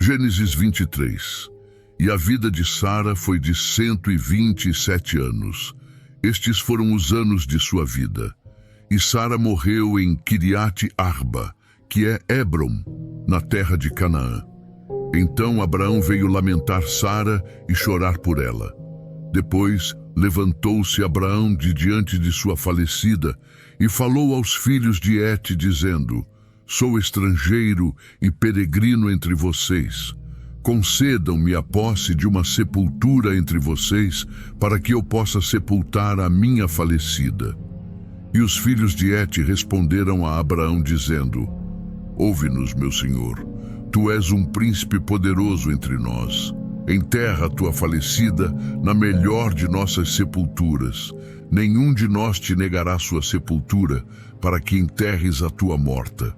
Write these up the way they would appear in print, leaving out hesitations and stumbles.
Gênesis 23. E a vida de Sara foi de 127 anos. Estes foram os anos de sua vida. E Sara morreu em Kiriat Arba, que é Hebrom, na terra de Canaã. Então Abraão veio lamentar Sara e chorar por ela. Depois levantou-se Abraão de diante de sua falecida e falou aos filhos de Et, dizendo: Sou estrangeiro e peregrino entre vocês. Concedam-me a posse de uma sepultura entre vocês, para que eu possa sepultar a minha falecida. E os filhos de Et responderam a Abraão, dizendo: Ouve-nos, meu senhor, tu és um príncipe poderoso entre nós. Enterra a tua falecida na melhor de nossas sepulturas. Nenhum de nós te negará sua sepultura, para que enterres a tua morta.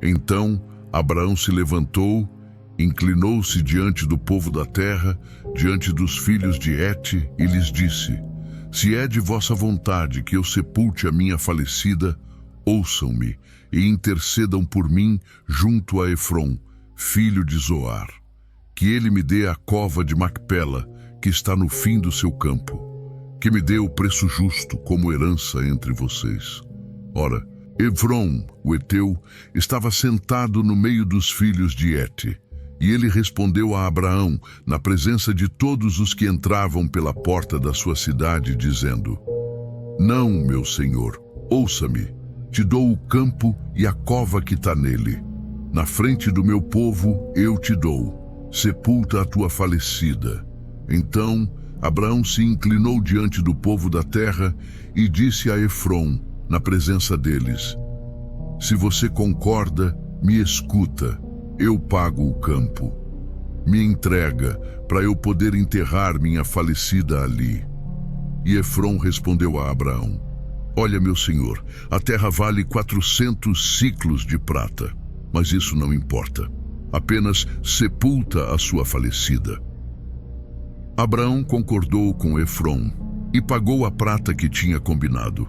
Então Abraão se levantou, inclinou-se diante do povo da terra, diante dos filhos de Et, e lhes disse: Se é de vossa vontade que eu sepulte a minha falecida, ouçam-me e intercedam por mim junto a Efrom, filho de Zoar, que ele me dê a cova de Macpela, que está no fim do seu campo, que me dê o preço justo como herança entre vocês. Ora, Efrom, o heteu, estava sentado no meio dos filhos de Et, e ele respondeu a Abraão, na presença de todos os que entravam pela porta da sua cidade, dizendo: Não, meu senhor, ouça-me, te dou o campo e a cova que está nele. Na frente do meu povo eu te dou, sepulta a tua falecida. Então Abraão se inclinou diante do povo da terra e disse a Efrom, na presença deles: Se você concorda, me escuta, eu pago o campo. Me entrega, para eu poder enterrar minha falecida ali. E Efrom respondeu a Abraão: Olha, meu senhor, a terra vale 400 ciclos de prata, mas isso não importa. Apenas sepulta a sua falecida. Abraão concordou com Efrom e pagou a prata que tinha combinado.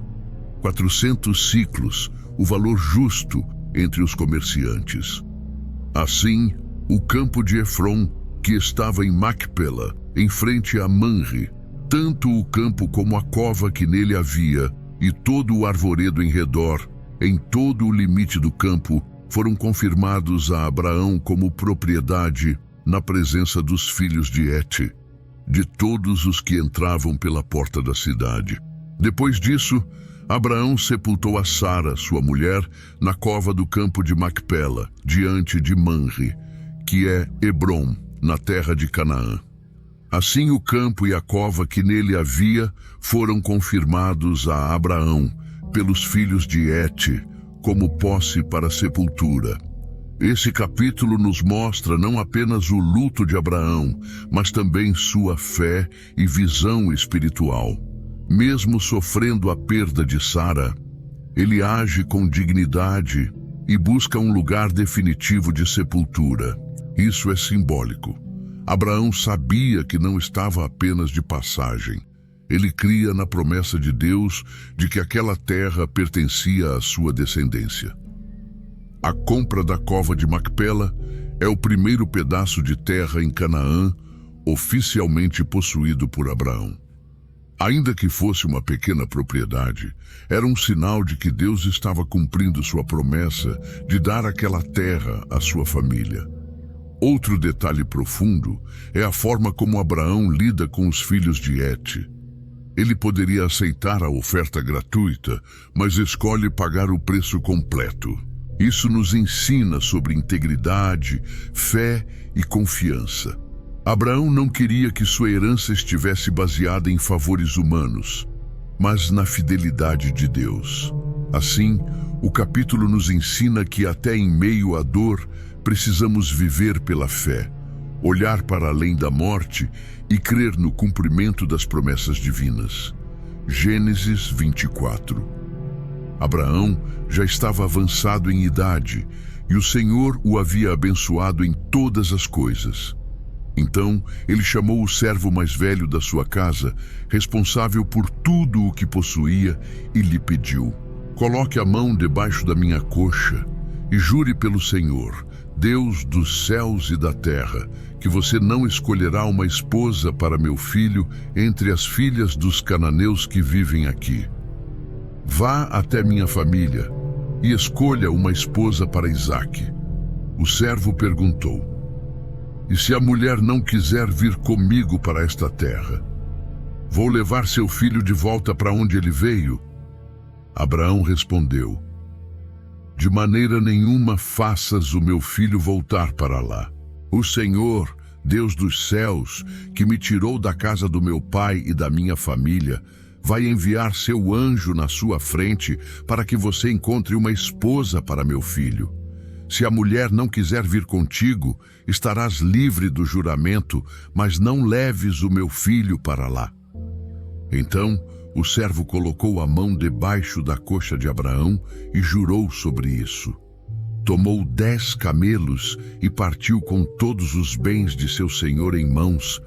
400 ciclos, o valor justo entre os comerciantes. Assim, o campo de Efrom, que estava em Macpela, em frente a Manre, tanto o campo como a cova que nele havia, e todo o arvoredo em redor, em todo o limite do campo, foram confirmados a Abraão como propriedade na presença dos filhos de Et, de todos os que entravam pela porta da cidade. Depois disso, Abraão sepultou a Sara, sua mulher, na cova do campo de Macpela, diante de Manre, que é Hebrom, na terra de Canaã. Assim o campo e a cova que nele havia foram confirmados a Abraão, pelos filhos de Et, como posse para a sepultura. Esse capítulo nos mostra não apenas o luto de Abraão, mas também sua fé e visão espiritual. Mesmo sofrendo a perda de Sara, ele age com dignidade e busca um lugar definitivo de sepultura. Isso é simbólico. Abraão sabia que não estava apenas de passagem. Ele cria na promessa de Deus de que aquela terra pertencia à sua descendência. A compra da cova de Macpela é o primeiro pedaço de terra em Canaã oficialmente possuído por Abraão. Ainda que fosse uma pequena propriedade, era um sinal de que Deus estava cumprindo sua promessa de dar aquela terra à sua família. Outro detalhe profundo é a forma como Abraão lida com os filhos de Et. Ele poderia aceitar a oferta gratuita, mas escolhe pagar o preço completo. Isso nos ensina sobre integridade, fé e confiança. Abraão não queria que sua herança estivesse baseada em favores humanos, mas na fidelidade de Deus. Assim, o capítulo nos ensina que até em meio à dor, precisamos viver pela fé, olhar para além da morte e crer no cumprimento das promessas divinas. Gênesis 24. Abraão já estava avançado em idade e o Senhor o havia abençoado em todas as coisas. Então, ele chamou o servo mais velho da sua casa, responsável por tudo o que possuía, e lhe pediu: Coloque a mão debaixo da minha coxa e jure pelo Senhor, Deus dos céus e da terra, que você não escolherá uma esposa para meu filho entre as filhas dos cananeus que vivem aqui. Vá até minha família e escolha uma esposa para Isaque. O servo perguntou: e se a mulher não quiser vir comigo para esta terra? Vou levar seu filho de volta para onde ele veio? Abraão respondeu: de maneira nenhuma faças o meu filho voltar para lá. O Senhor, Deus dos céus, que me tirou da casa do meu pai e da minha família, vai enviar seu anjo na sua frente para que você encontre uma esposa para meu filho. Se a mulher não quiser vir contigo, estarás livre do juramento, mas não leves o meu filho para lá. Então o servo colocou a mão debaixo da coxa de Abraão e jurou sobre isso. Tomou 10 camelos e partiu com todos os bens de seu senhor em mãos,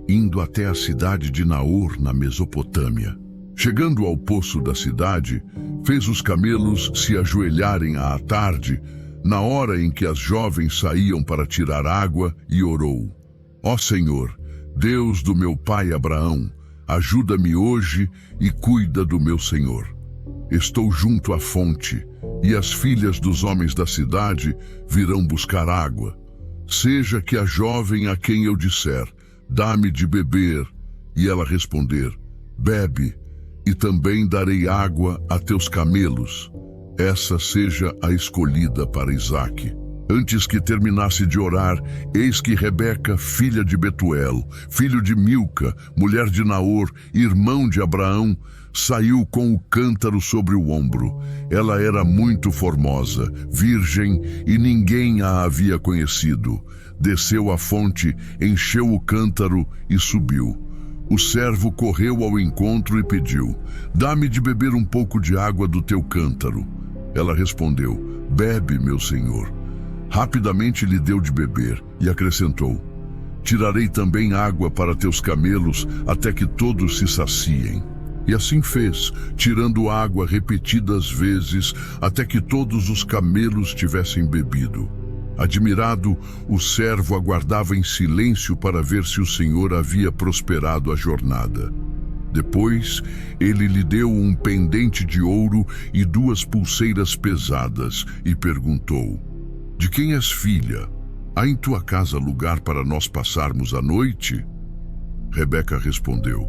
indo até a cidade de Naor, na Mesopotâmia. Chegando ao poço da cidade, fez os camelos se ajoelharem à tarde, na hora em que as jovens saíam para tirar água, e orou: ó Senhor, Deus do meu pai Abraão, ajuda-me hoje e cuida do meu senhor. Estou junto à fonte, e as filhas dos homens da cidade virão buscar água. Seja que a jovem a quem eu disser, dá-me de beber, e ela responder, bebe, e também darei água a teus camelos, essa seja a escolhida para Isaque. Antes que terminasse de orar, eis que Rebeca, filha de Betuel, filho de Milca, mulher de Naor, irmão de Abraão, saiu com o cântaro sobre o ombro. Ela era muito formosa, virgem, e ninguém a havia conhecido. Desceu à fonte, encheu o cântaro e subiu. O servo correu ao encontro e pediu: dá-me de beber um pouco de água do teu cântaro. Ela respondeu: bebe, meu senhor. Rapidamente lhe deu de beber e acrescentou: tirarei também água para teus camelos até que todos se saciem. E assim fez, tirando água repetidas vezes até que todos os camelos tivessem bebido. Admirado, o servo aguardava em silêncio para ver se o senhor havia prosperado a jornada. Depois, ele lhe deu um pendente de ouro e 2 pulseiras pesadas e perguntou: de quem és filha? Há em tua casa lugar para nós passarmos a noite? Rebeca respondeu: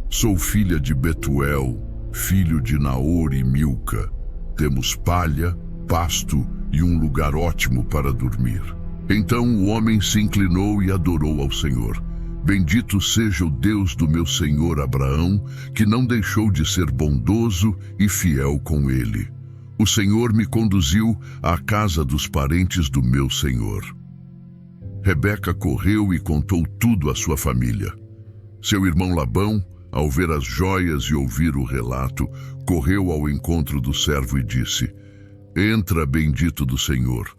sou filha de Betuel, filho de Naor e Milca. Temos palha, pasto e um lugar ótimo para dormir. Então o homem se inclinou e adorou ao Senhor. Bendito seja o Deus do meu senhor Abraão, que não deixou de ser bondoso e fiel com ele. O Senhor me conduziu à casa dos parentes do meu senhor. Rebeca correu e contou tudo à sua família. Seu irmão Labão, ao ver as joias e ouvir o relato, correu ao encontro do servo e disse: entra, bendito do Senhor.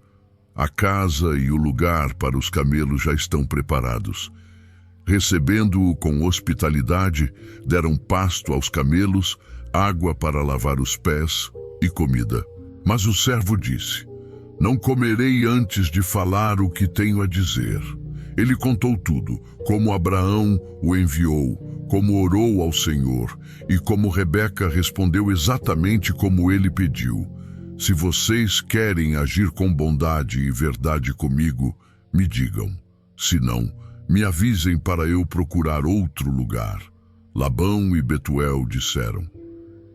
A casa e o lugar para os camelos já estão preparados. Recebendo-o com hospitalidade, deram pasto aos camelos, água para lavar os pés e comida. Mas o servo disse: não comerei antes de falar o que tenho a dizer. Ele contou tudo, como Abraão o enviou, como orou ao Senhor, e como Rebeca respondeu exatamente como ele pediu. Se vocês querem agir com bondade e verdade comigo, me digam. Se não, me avisem para eu procurar outro lugar. Labão e Betuel disseram: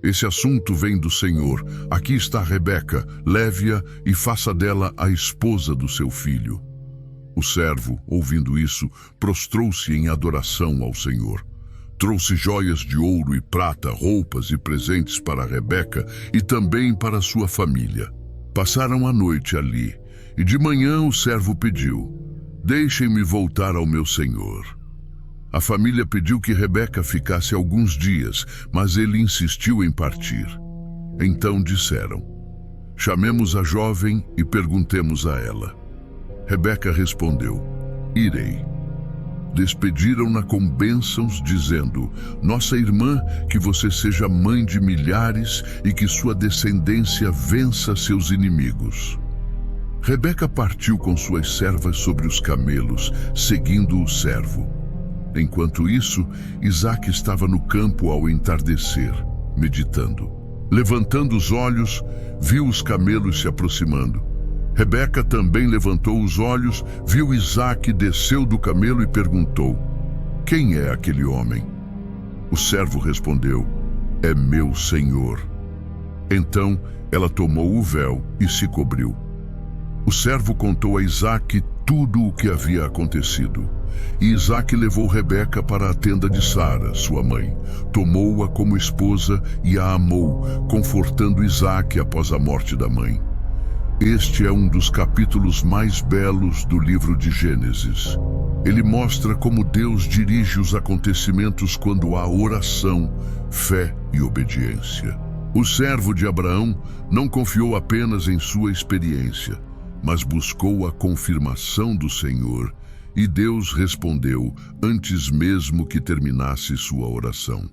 esse assunto vem do Senhor. Aqui está Rebeca, leve-a e faça dela a esposa do seu filho. O servo, ouvindo isso, prostrou-se em adoração ao Senhor. Trouxe joias de ouro e prata, roupas e presentes para Rebeca e também para sua família. Passaram a noite ali, e de manhã o servo pediu: deixem-me voltar ao meu senhor. A família pediu que Rebeca ficasse alguns dias, mas ele insistiu em partir. Então disseram: chamemos a jovem e perguntemos a ela. Rebeca respondeu: irei. Despediram-na com bênçãos, dizendo: nossa irmã, que você seja mãe de milhares e que sua descendência vença seus inimigos. Rebeca partiu com suas servas sobre os camelos, seguindo o servo. Enquanto isso, Isaque estava no campo ao entardecer, meditando. Levantando os olhos, viu os camelos se aproximando. Rebeca também levantou os olhos, viu Isaque, desceu do camelo e perguntou: "Quem é aquele homem?" O servo respondeu: "É meu senhor." Então ela tomou o véu e se cobriu. O servo contou a Isaque tudo o que havia acontecido. E Isaque levou Rebeca para a tenda de Sara, sua mãe. Tomou-a como esposa e a amou, confortando Isaque após a morte da mãe. Este é um dos capítulos mais belos do livro de Gênesis. Ele mostra como Deus dirige os acontecimentos quando há oração, fé e obediência. O servo de Abraão não confiou apenas em sua experiência, mas buscou a confirmação do Senhor, e Deus respondeu antes mesmo que terminasse sua oração.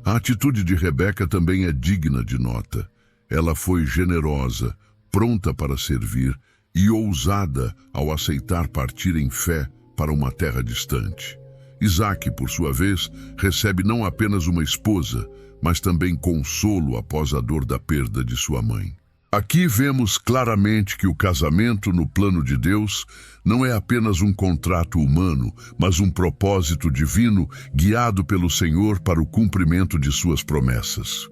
A atitude de Rebeca também é digna de nota. Ela foi generosa, pronta para servir e ousada ao aceitar partir em fé para uma terra distante. Isaque, por sua vez, recebe não apenas uma esposa, mas também consolo após a dor da perda de sua mãe. Aqui vemos claramente que o casamento no plano de Deus não é apenas um contrato humano, mas um propósito divino guiado pelo Senhor para o cumprimento de suas promessas.